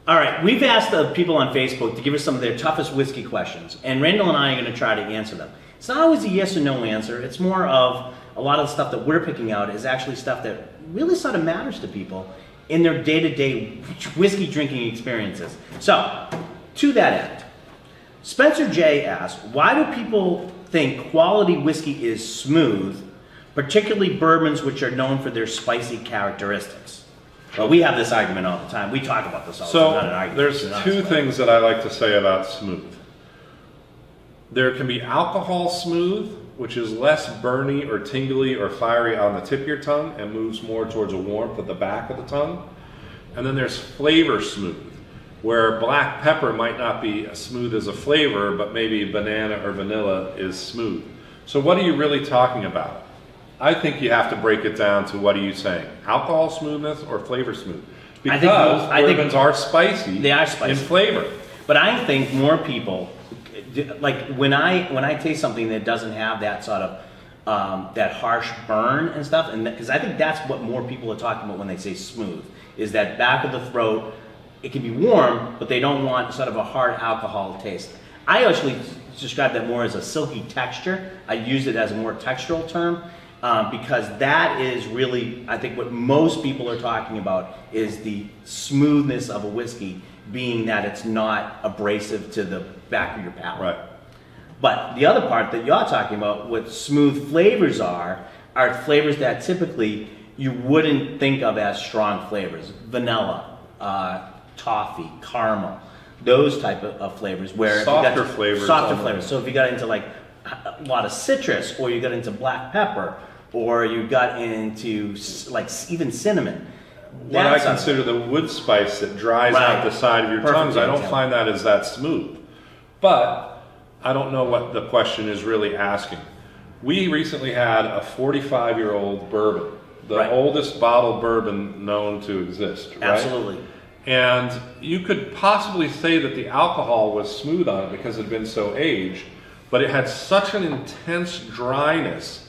All right, we've asked the people on Facebook to give us some of their toughest whiskey questions, and Randall and I are going to try to answer them. It's not always a yes or no answer. It's more of a lot of the stuff that we're picking out is actually stuff that really sort of matters to people in their day-to-day whiskey drinking experiences. So, to that end, Spencer J. asked, why do people think quality whiskey is smooth, particularly bourbons which are known for their spicy characteristics? Well, we have this argument all the time. We talk about this all the time. Not an argument. There's two things that I like to say about smooth. There can be alcohol smooth, which is less burny or tingly or fiery on the tip of your tongue and moves more towards a warmth at the back of the tongue. And then there's flavor smooth, where black pepper might not be as smooth as a flavor, but maybe banana or vanilla is smooth. So what are you really talking about? I think you have to break it down to what are you saying? Alcohol smoothness or flavor smooth? Because bourbons are spicy. They are spicy in flavor. But I think more people, like when I taste something that doesn't have that sort of that harsh burn and stuff, and because I think that's what more people are talking about when they say smooth, is that back of the throat. It can be warm, but they don't want sort of a hard alcohol taste. I actually describe that more as a silky texture. I use it as a more textural term because that is really, I think, what most people are talking about is the smoothness of a whiskey, being that it's not abrasive to the back of your palate. Right. But the other part that you're talking about, what smooth flavors are flavors that typically you wouldn't think of as strong flavors. Vanilla, toffee, caramel, those type of flavors. Where softer flavors. Softer flavors. So if you got into like a lot of citrus, or you got into black pepper, or you got into like even cinnamon. What I consider the wood spice that dries out the side of your tongues, I don't find that as that smooth. But I don't know what the question is really asking. We recently had a 45-year-old bourbon, the oldest bottled bourbon known to exist, right? Absolutely. And you could possibly say that the alcohol was smooth on it because it had been so aged, but it had such an intense dryness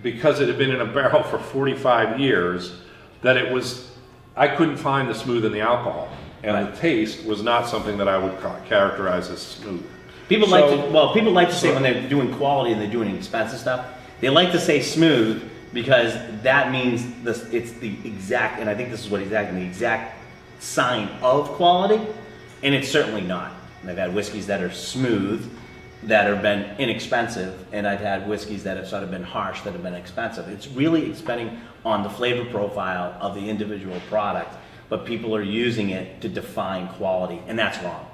because it had been in a barrel for 45 years that it was, I couldn't find the smooth in the alcohol. And the taste was not something that I would characterize as smooth. People like to say when they're doing quality and they're doing expensive stuff, they like to say smooth because that means it's the exact, and I think this is what the exact sign of quality, and it's certainly not. And I've had whiskeys that are smooth that have been inexpensive, and I've had whiskeys that have sort of been harsh that have been expensive. It's really depending on the flavor profile of the individual product, but people are using it to define quality, and that's wrong.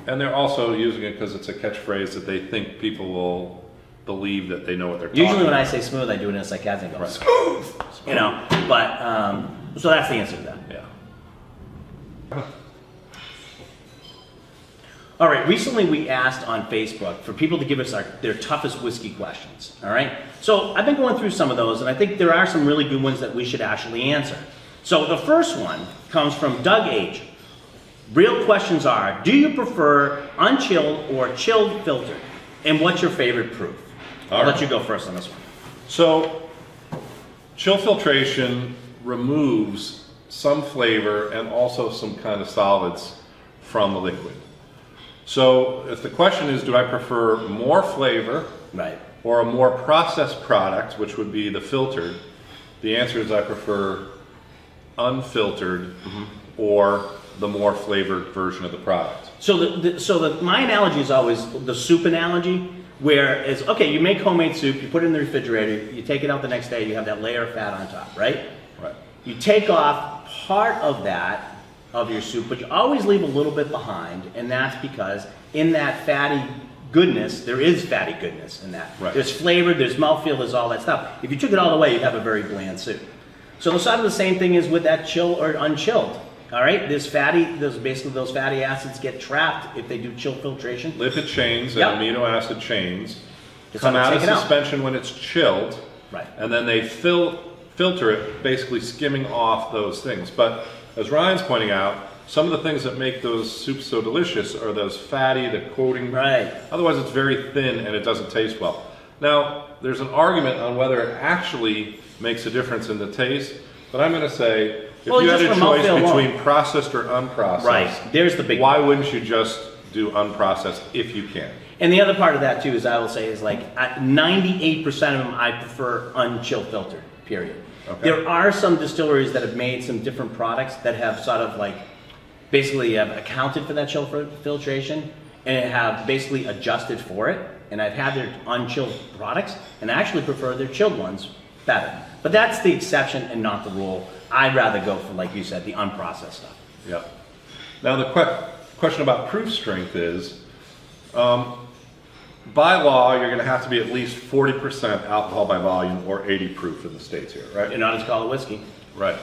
And they're also using it because it's a catchphrase that they think people will believe that they know what they're talking Usually when about. I say smooth, I do it in a sarcastic go, smooth! You know, but, so that's the answer to that. Yeah. All right, recently we asked on Facebook for people to give us their toughest whiskey questions, all right? So I've been going through some of those, and I think there are some really good ones that we should actually answer. So the first one comes from Doug H. Real questions are, do you prefer unchilled or chilled filtered? And what's your favorite proof? I'll let you go first on this one. So, chill filtration removes some flavor and also some kind of solids from the liquid. So if the question is, do I prefer more flavor or a more processed product, which would be the filtered, the answer is I prefer unfiltered or the more flavored version of the product. So my analogy is always the soup analogy, where it's, okay, you make homemade soup, you put it in the refrigerator, you take it out the next day, you have that layer of fat on top, right? Right. You take off part of that, of your soup, but you always leave a little bit behind, and that's because in that fatty goodness, there is fatty goodness in that. Right. There's flavor, there's mouthfeel, there's all that stuff. If you took it all away, you'd have a very bland soup. So the sort of the same thing is with that chill or unchilled. All right, basically those fatty acids get trapped if they do chill filtration. Lipid chains and amino acid chains come out of suspension when it's chilled, and then they filter it, basically skimming off those things. But as Ryan's pointing out, some of the things that make those soups so delicious are those fatty, the coating. Right. Otherwise, it's very thin and it doesn't taste well. Now, there's an argument on whether it actually makes a difference in the taste, but I'm going to say If Well, you had just a for choice mouthfeel alone. between processed or unprocessed, Right, there's the big. why wouldn't you just do unprocessed if you can? And the other part of that too is I will say is like 98% of them I prefer unchill filtered, period. Okay. There are some distilleries that have made some different products that have sort of like basically have accounted for that chill filtration and have basically adjusted for it. And I've had their unchilled products and I actually prefer their chilled ones better. But that's the exception and not the rule. I'd rather go for, like you said, the unprocessed stuff. Yeah. Now the question about proof strength is, by law, you're going to have to be at least 40% alcohol by volume or 80 proof in the States here, right? You're not as called a whiskey. Right.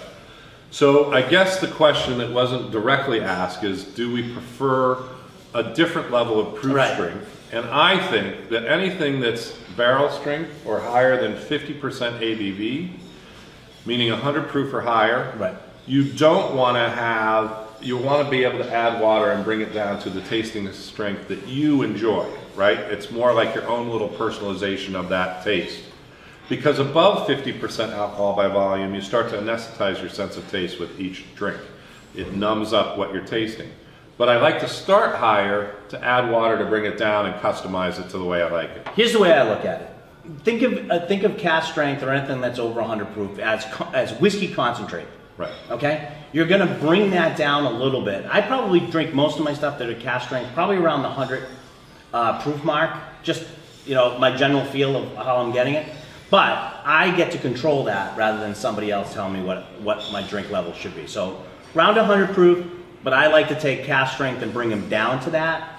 So I guess the question that wasn't directly asked is, do we prefer a different level of proof Right. strength? And I think that anything that's barrel strength or higher than 50% ABV, meaning 100 proof or higher, Right. you don't want to have, you want to be able to add water and bring it down to the tasting strength that you enjoy, right? It's more like your own little personalization of that taste. Because above 50% alcohol by volume, you start to anesthetize your sense of taste with each drink. It numbs up what you're tasting. But I like to start higher to add water to bring it down and customize it to the way I like it. Here's the way I look at it. Think of cask strength or anything that's over 100 proof as whiskey concentrate. Right. Okay? You're going to bring that down a little bit. I probably drink most of my stuff that are cask strength probably around the 100 proof mark. Just, my general feel of how I'm getting it. But I get to control that rather than somebody else telling me what my drink level should be. So around 100 proof, but I like to take cask strength and bring them down to that.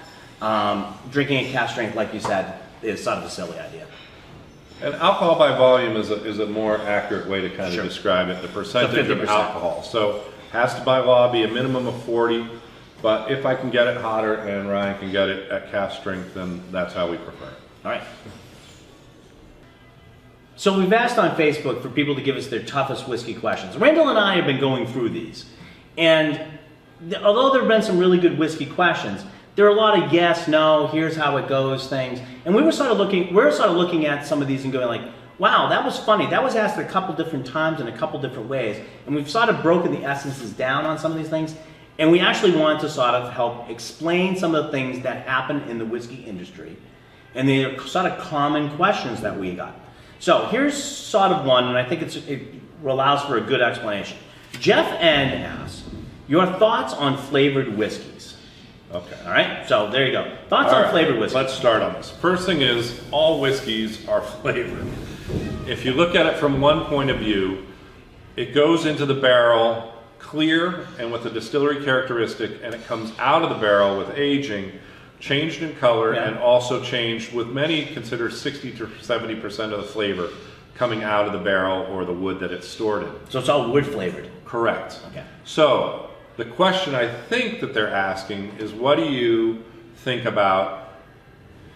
Drinking at cask strength, like you said, is sort of a silly idea. And alcohol by volume is a more accurate way to kind of Sure. describe it, the percentage of 50%. alcohol. So has to by law be a minimum of 40, but if I can get it hotter and Ryan can get it at cask strength, then that's how we prefer it. All right. So we've asked on Facebook for people to give us their toughest whiskey questions. Randall and I have been going through these. And although there have been some really good whiskey questions, there are a lot of yes, no, here's how it goes things. And we're sort of looking at some of these and going like, wow, that was funny. That was asked a couple different times in a couple different ways. And we've sort of broken the essences down on some of these things. And we actually want to sort of help explain some of the things that happen in the whiskey industry. And they're sort of common questions that we got. So here's sort of one, and I think it allows for a good explanation. Jeff N asks, your thoughts on flavored whiskeys? Okay. All right, so there you go. Thoughts All on right, flavored whiskeys? Let's start on this. First thing is, all whiskeys are flavored. If you look at it from one point of view, it goes into the barrel clear and with a distillery characteristic, and it comes out of the barrel with aging, changed in color, Yeah. and also changed with many consider 60 to 70% of the flavor coming out of the barrel or the wood that it's stored in. So it's all wood flavored. Correct. Okay. So the question I think that they're asking is, what do you think about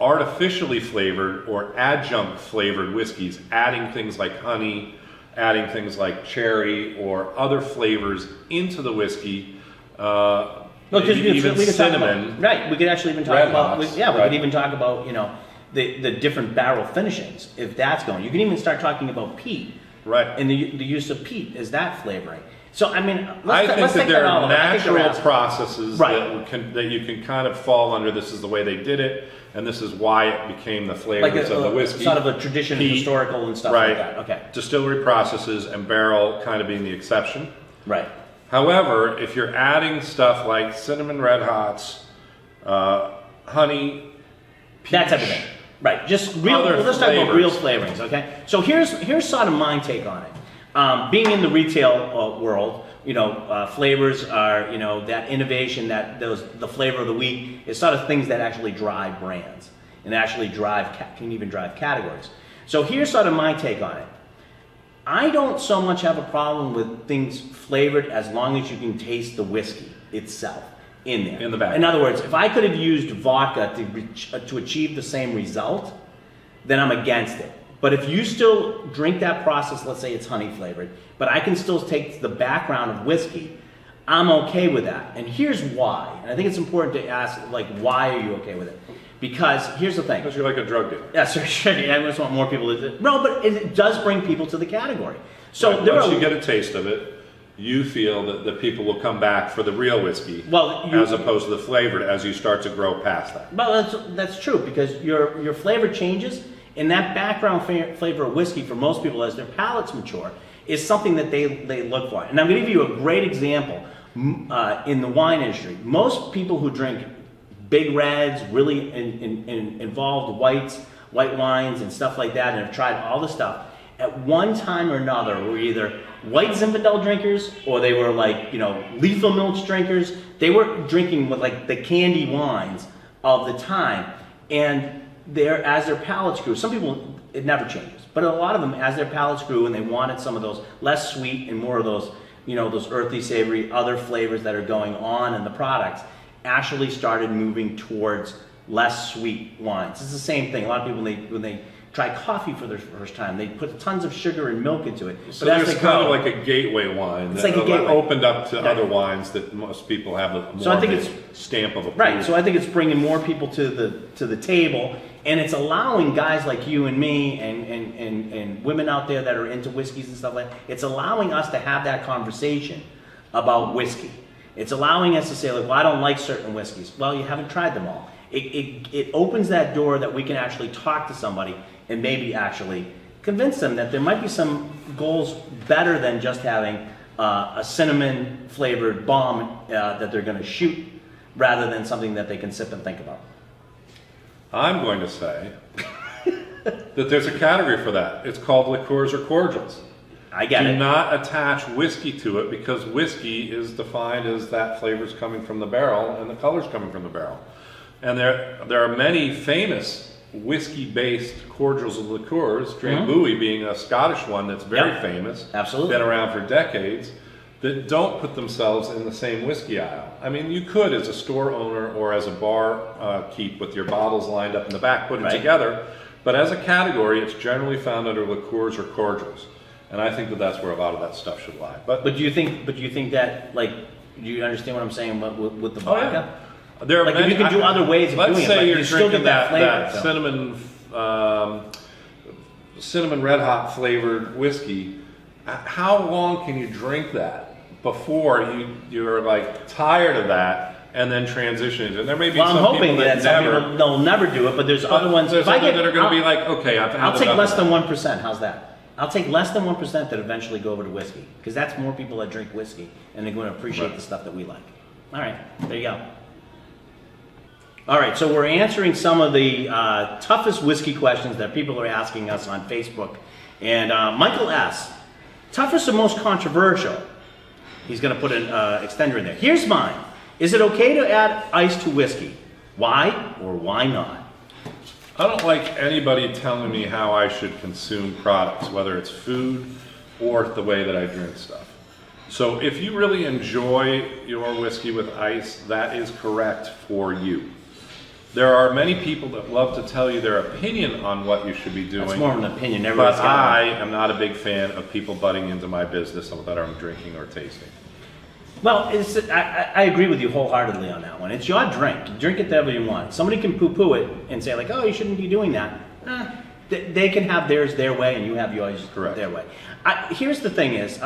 artificially flavored or adjunct flavored whiskeys, adding things like honey, adding things like cherry or other flavors into the whiskey? No, because maybe even we could talk cinnamon. about, right, we could actually even talk Red about, hops, we right. could even talk about, the different barrel finishings, if that's going. You can even start talking about peat. Right. And the use of peat is that flavoring. So, I mean, I think let's that take there all are of it. I think they're natural asking- processes Right. that you can kind of fall under. This is the way they did it, and this is why it became the flavors Like of the whiskey. sort of a tradition, Peat, historical and stuff right. like that. Okay. Distillery processes and barrel kind of being the exception. Right. However, if you're adding stuff like cinnamon red hots, honey, That's everything. Right. Just real. Other Let's talk about flavors. real flavorings. Okay. So here's sort of my take on it. Being in the retail world, flavors are that innovation, the flavor of the week is sort of things that actually drive brands and actually can even drive categories. So here's sort of my take on it. I don't so much have a problem with things flavored as long as you can taste the whiskey itself in there. In the bag. In other words, if I could have used vodka to achieve the same result, then I'm against it. But if you still drink that process, let's say it's honey flavored, but I can still take the background of whiskey, I'm okay with that. And here's why. And I think it's important to ask, why are you okay with it? Because here's the thing. because you're like a drug dealer. Yeah, so I just want more people to. No, but it does bring people to the category. So Right, there once are. you get a taste of it, you feel that the people will come back for the real whiskey, as opposed to the flavored, as you start to grow past that. Well, that's true, because your flavor changes, and that background flavor of whiskey for most people, as their palates mature, is something that they look for. And I'm going to give you a great example in the wine industry. Most people who drink big reds, really involved white wines and stuff like that, and have tried all the stuff, at one time or another were either white Zinfandel drinkers, or they were like, lethal milk drinkers. They were drinking with like the candy wines of the time, and as their palates grew, some people, it never changes, but a lot of them, as their palates grew and they wanted some of those less sweet and more of those, those earthy, savory, other flavors that are going on in the products, actually started moving towards less sweet wines. It's the same thing. A lot of people, when they try coffee for their first time, they put tons of sugar and milk into it. So there's kind of like a gateway wine. It's like a gateway. Opened up to other wines that most people have a more stamp of approval. Right. So I think it's bringing more people to the table, and it's allowing guys like you and me and women out there that are into whiskeys and stuff like that, it's allowing us to have that conversation about whiskey. It's allowing us to say, like, well, I don't like certain whiskeys. Well, you haven't tried them all. It opens that door that we can actually talk to somebody and maybe actually convince them that there might be some goals better than just having a cinnamon flavored bomb that they're going to shoot, rather than something that they can sip and think about. I'm going to say that there's a category for that. It's called liqueurs or cordials. I get it. Do not attach whiskey to it, because whiskey is defined as that flavor's coming from the barrel and the color's coming from the barrel. And there are many famous whiskey-based cordials and liqueurs, Drambuie being a Scottish one that's very famous, absolutely, been around for decades, that don't put themselves in the same whiskey aisle. I mean, you could, as a store owner or as a bar keep with your bottles lined up in the back, put it together, but as a category, it's generally found under liqueurs or cordials. And I think that that's where a lot of that stuff should lie. But do you think that, like, do you understand what I'm saying with the vodka? Oh, yeah. There are like, many, if you can do other ways of doing it, let's say you're still drinking get that flavor, cinnamon red hot flavored whiskey. How long can you drink that before you're like tired of that and then transition into it? There may be some hoping people that some people, they'll never do it, but there's other ones. There's other that are going to be like, okay, I'll take less than 1%. How's that? I'll take less than 1% that eventually go over to whiskey, because that's more people that drink whiskey, and they're going to appreciate the stuff that we like. All right, there you go. All right, so we're answering some of the toughest whiskey questions that people are asking us on Facebook. And Michael S., toughest or most controversial? He's going to put an extender in there. Here's mine. Is it okay to add ice to whiskey? Why or why not? I don't like anybody telling me how I should consume products, whether it's food or the way that I drink stuff. So if you really enjoy your whiskey with ice, that is correct for you. There are many people that love to tell you their opinion on what you should be doing. It's more of an opinion. But I am not a big fan of people butting into my business of that I'm drinking or tasting. Well, I agree with you wholeheartedly on that one. It's your drink. Drink it however you want. Somebody can poo-poo it and say, like, oh, you shouldn't be doing that. They can have theirs their way, and you have yours their way. Here's the thing is,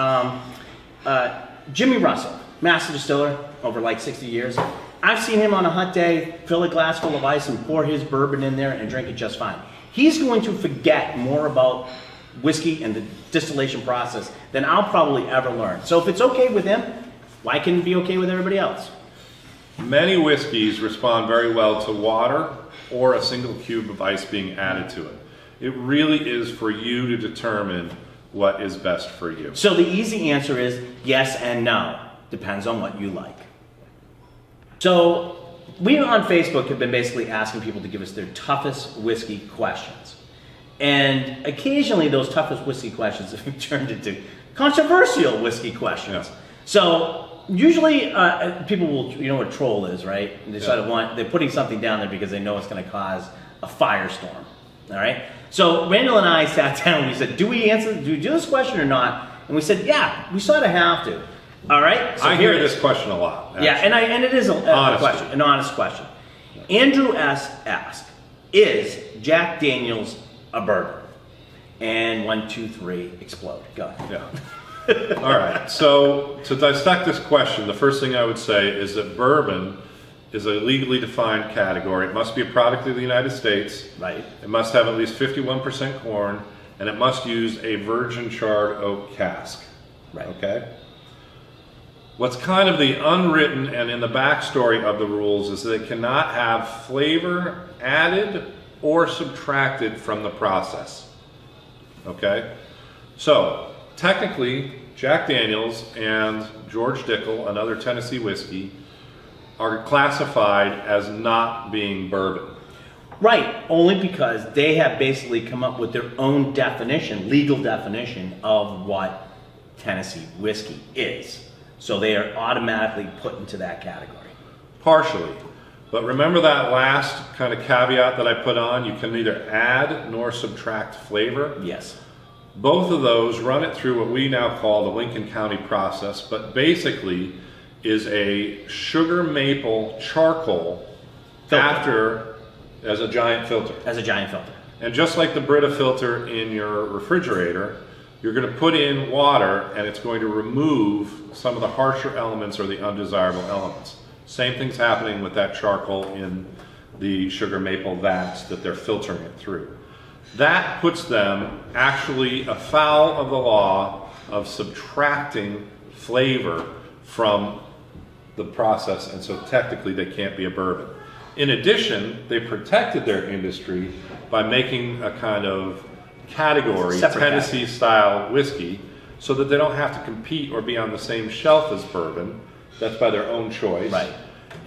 Jimmy Russell, master distiller, over like 60 years. I've seen him on a hot day fill a glass full of ice and pour his bourbon in there and drink it just fine. He's going to forget more about whiskey and the distillation process than I'll probably ever learn. So if it's okay with him, why can't it be okay with everybody else? Many whiskeys respond very well to water or a single cube of ice being added to it. It really is for you to determine what is best for you. So the easy answer is yes and no. Depends on what you like. So we on Facebook have been basically asking people to give us their toughest whiskey questions. And occasionally those toughest whiskey questions have turned into controversial whiskey questions. Yeah. So usually people will, you know what a troll is, right? They sort of they're putting something down there because they know it's going to cause a firestorm. All right? So Randall and I sat down and we said, do we do this question or not? And we said, yeah, we sort of have to. All right? So I hear this question a lot. Actually. Yeah, and it is a question, an honest question. Yeah. Andrew S. asked, is Jack Daniel's a bourbon? And 1, 2, 3, explode. Go ahead. Yeah. All right, so to dissect this question, the first thing I would say is that bourbon is a legally defined category. It must be a product of the United States. Right. It must have at least 51% corn, and it must use a virgin charred oak cask. Right. Okay? What's kind of the unwritten and in the backstory of the rules is that it cannot have flavor added or subtracted from the process. Okay? So, technically, Jack Daniels and George Dickel, another Tennessee whiskey, are classified as not being bourbon. Right, only because they have basically come up with their own definition, legal definition of what Tennessee whiskey is. So they are automatically put into that category. Partially. But remember that last kind of caveat that I put on? You can neither add nor subtract flavor. Yes. Both of those run it through what we now call the Lincoln County process, but basically is a sugar maple charcoal Filter. as a giant filter. As a giant filter. And just like the Brita filter in your refrigerator, you're going to put in water and it's going to remove some of the harsher elements or the undesirable elements. Same thing's happening with that charcoal in the sugar maple vats that they're filtering it through. That puts them actually afoul of the law of subtracting flavor from the process, and so technically they can't be a bourbon. In addition, they protected their industry by making a kind of category, Tennessee style whiskey, so that they don't have to compete or be on the same shelf as bourbon. That's by their own choice. Right.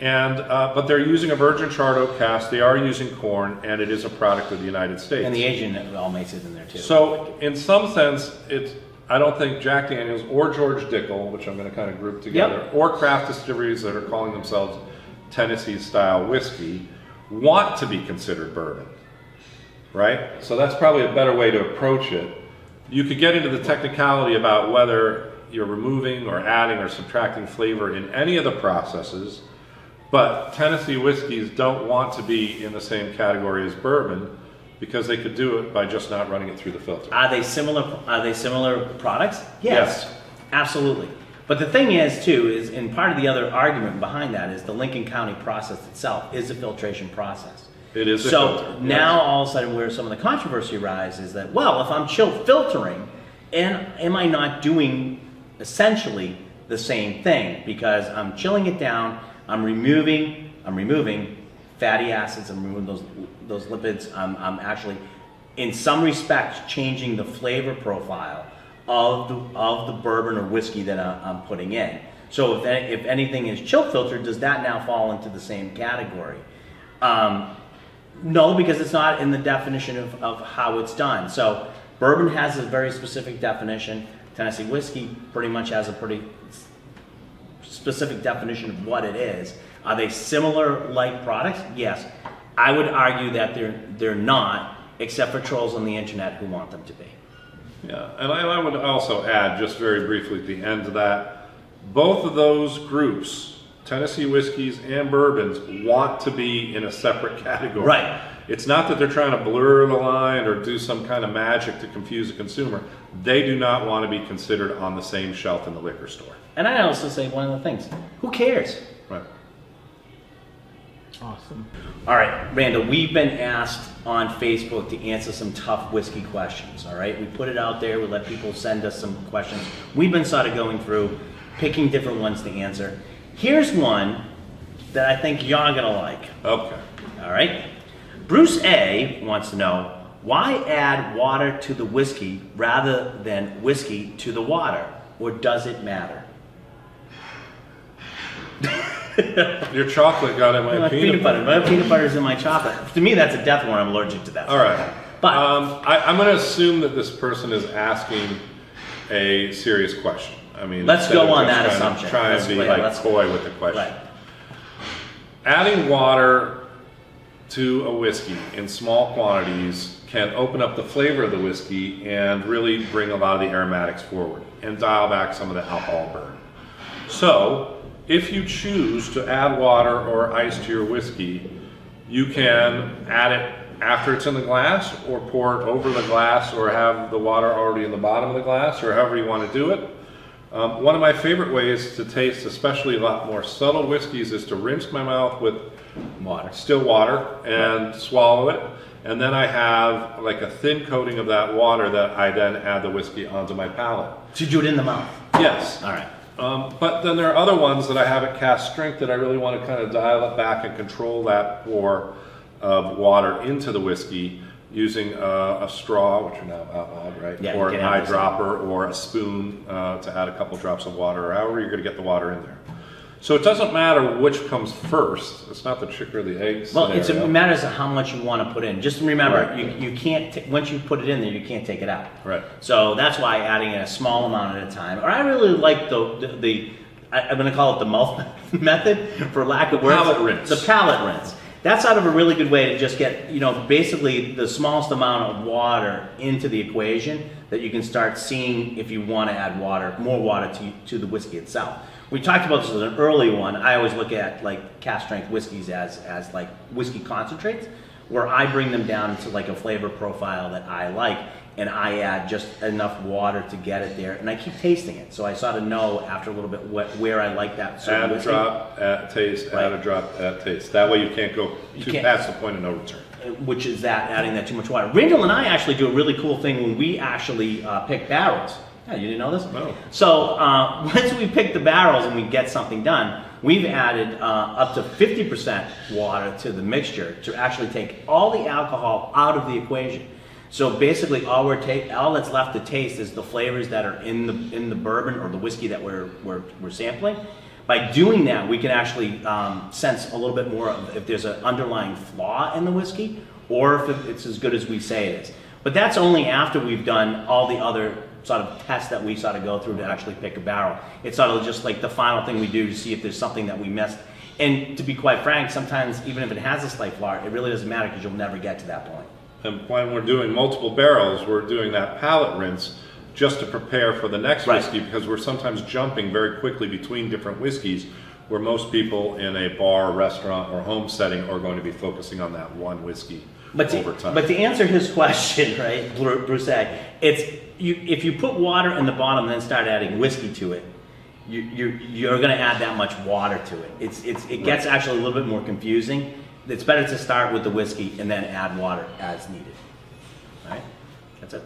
And but they're using a virgin charred oak cask. They are using corn, and it is a product of the United States. And the Asian all makes it in there too. So, in some sense, I don't think Jack Daniels or George Dickel, which I'm going to kind of group together, or craft distilleries that are calling themselves Tennessee style whiskey, want to be considered bourbon, right? So that's probably a better way to approach it. You could get into the technicality about whether you're removing or adding or subtracting flavor in any of the processes, but Tennessee whiskeys don't want to be in the same category as bourbon because they could do it by just not running it through the filter. Are they similar products? Yes. Absolutely. But the thing is too, is and part of the other argument behind that is the Lincoln County process itself is a filtration process. It is a so filter. now yes. all of a sudden where some of the controversy arises is that, well, if I'm chill filtering, and am I not doing essentially the same thing? Because I'm chilling it down, I'm removing fatty acids, I'm removing those lipids, I'm actually, in some respects, changing the flavor profile of the bourbon or whiskey that I'm putting in. So if anything is chill filtered, does that now fall into the same category? No, because it's not in the definition of how it's done. So bourbon has a very specific definition. Tennessee whiskey pretty much has a pretty specific definition of what it is. Are they similar like products? Yes. I would argue that they're not, except for trolls on the internet who want them to be. Yeah, and I would also add, just very briefly at the end of that, both of those groups, Tennessee whiskeys and bourbons, want to be in a separate category. Right. It's not that they're trying to blur the line or do some kind of magic to confuse the consumer. They do not want to be considered on the same shelf in the liquor store. And I also say one of the things, who cares? Right. Awesome. All right, Randall, we've been asked on Facebook to answer some tough whiskey questions, all right? We put it out there, we let people send us some questions. We've been sort of going through, picking different ones to answer. Here's one that I think you're gonna like. Okay. All right? Bruce A wants to know, why add water to the whiskey rather than whiskey to the water? Or does it matter? Your chocolate got in my peanut butter. My peanut butter is in my chocolate. To me, that's a death warrant. I'm allergic to that. All right. But I'm going to assume that this person is asking a serious question. I mean, let's instead go of on just that trying assumption. Trying to be coy with the question. Right. Adding water to a whiskey in small quantities can open up the flavor of the whiskey and really bring a lot of the aromatics forward and dial back some of the alcohol burn. So, if you choose to add water or ice to your whiskey, you can add it after it's in the glass, or pour it over the glass, or have the water already in the bottom of the glass, or however you want to do it. One of my favorite ways to taste, especially a lot more subtle whiskeys, is to rinse my mouth with Water. still water and swallow it. And then I have like a thin coating of that water that I then add the whiskey onto my palate. So you do it in the mouth? Yes. All right. But then there are other ones that I have at cask strength that I really want to kind of dial it back and control that pour of water into the whiskey using a straw, which are now outlawed, right? Yeah, or you an can have eyedropper or a spoon to add a couple drops of water, or however you're going to get the water in there. So it doesn't matter which comes first. It's not the chicken or the egg Well, scenario. it matters how much you want to put in. Just remember, Right. you can't, once you put it in there, you can't take it out. Right. So that's why adding in a small amount at a time. Or I really like I'm going to call it the mouth method, for lack of words. Palate rinse. The palate rinse. That's sort of a really good way to just get, basically the smallest amount of water into the equation that you can start seeing if you want to add more water to the whiskey itself. We talked about this as an early one. I always look at like cask strength whiskeys as like whiskey concentrates, where I bring them down to like a flavor profile that I like, and I add just enough water to get it there, and I keep tasting it. So I sort of know after a little bit where I like that certain Add a whiskey. drop, add taste, Right. add a drop, add taste. That way you can't go can't- past the point of no return. Which is adding that too much water. Randall and I actually do a really cool thing when we actually pick barrels. Yeah, you didn't know this? No. So once we pick the barrels and we get something done, we've added up to 50% water to the mixture to actually take all the alcohol out of the equation. So basically, all that's left to taste is the flavors that are in the bourbon or the whiskey that we're sampling. By doing that, we can actually sense a little bit more of if there's an underlying flaw in the whiskey, or if it's as good as we say it is. But that's only after we've done all the other sort of tests that we sort of go through to actually pick a barrel. It's sort of just like the final thing we do to see if there's something that we missed. And to be quite frank, sometimes even if it has a slight flaw, it really doesn't matter because you'll never get to that point. And when we're doing multiple barrels, we're doing that palate rinse just to prepare for the next Right. whiskey, because we're sometimes jumping very quickly between different whiskeys, where most people in a bar, restaurant, or home setting are going to be focusing on that one whiskey over time. But to answer his question, right, Bruce, if you put water in the bottom and then start adding whiskey to it, you're going to add that much water to it. It gets actually a little bit more confusing. It's better to start with the whiskey and then add water as needed. All right, that's it.